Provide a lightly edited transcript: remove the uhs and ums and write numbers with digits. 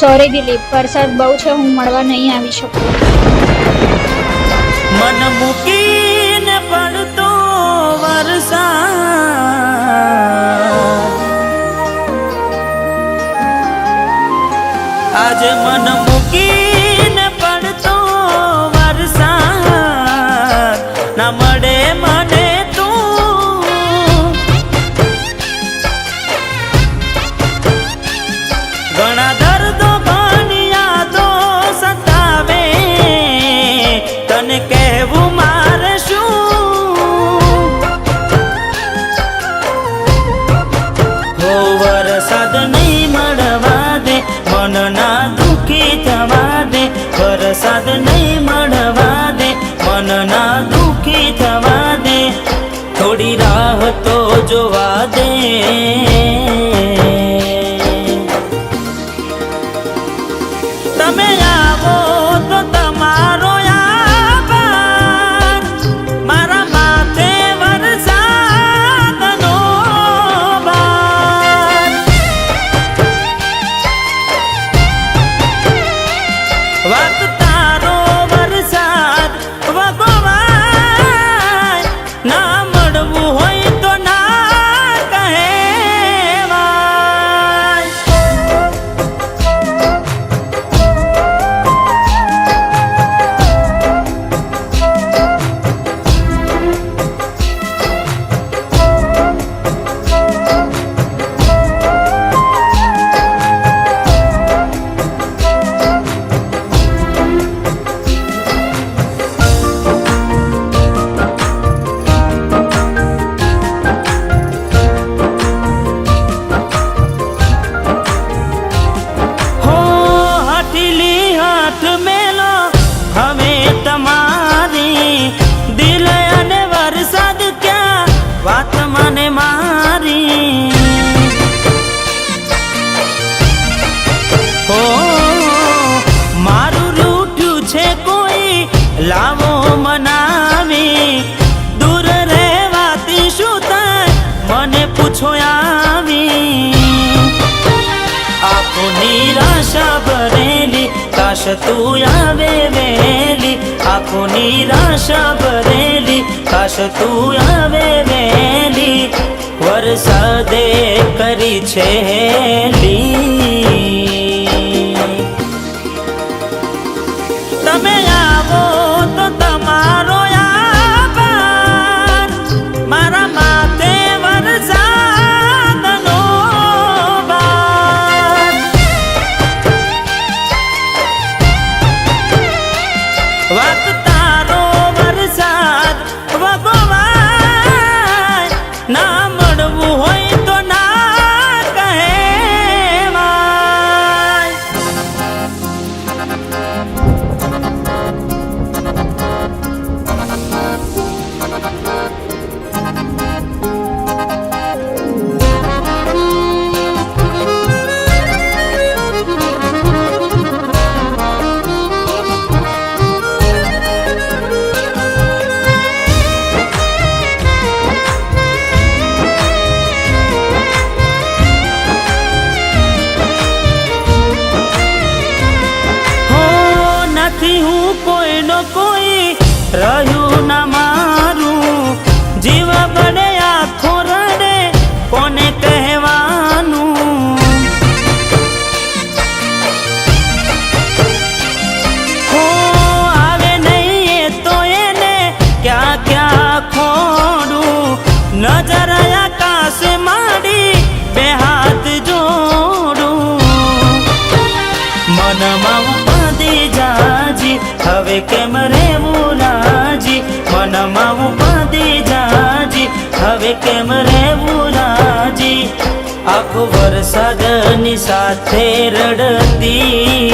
Sorry Dilip, વરસાદ બહુ છે, હું મળવા નહીં આવી શકું. મન મૂકીને પડતો વરસાદ, આજે મન મૂકીને પડતો વરસાદ, ના મળે મને તું. ઘણા દર્દો ઘણી યાદો સતાવે, તને કહેવું મારે શું? હો વરસાદ નહીં મળવા દે, મન ના દુખી થવા દે. વરસાદ નહીં મળવા દે, મન ના દુખી થવા દે. થોડી રાહ તો જોવા દે. તમે આવો તો તમારો આભાર, મારા માથે વરસાદનો ભાર. વાત તારો વરસાદ વગોવાય, ના મળવું હોય તો ના કહેવાય. હવે તમારી દિલ અને વરસાદ ક્યાં વાત મને મારી. હો મારું રૂઠ્યું છે કોઈ લાવો મનાવી, દૂર રહેવાથી શું થાય મને પૂછો આવી. આંખો નિરાશા ભરેલી, કાશ તું આવે વહેલી. આંખો નિરાશા ભરેલી, કાશ તું આવે વહેલી. વરસાદે કરી છે હેલી. તમે આવો તો તમારો આભાર, મારા માથે વરસાદનો ભાર. વાત તારો વરસાદ વગોવાય, ના મળવું હોય તો ના કહેવાય. હું કોઈનો કોઈ રહ્યું ના મારું, જીવ બળે આખો રડે કોને કહેવાનું. હો આવે નહીં એ તો એને ક્યાં ક્યાં ખોડું. નજર આકાશ માંડી બે હાથ જોડું. મનમાં ઉપાધી જાજી, હવે કેમ રેવું રાજી. મનમાં ઉપાધી જાજી, હવે કેમ રેવું રાજી. આખો વરસાદની સાથે રડતી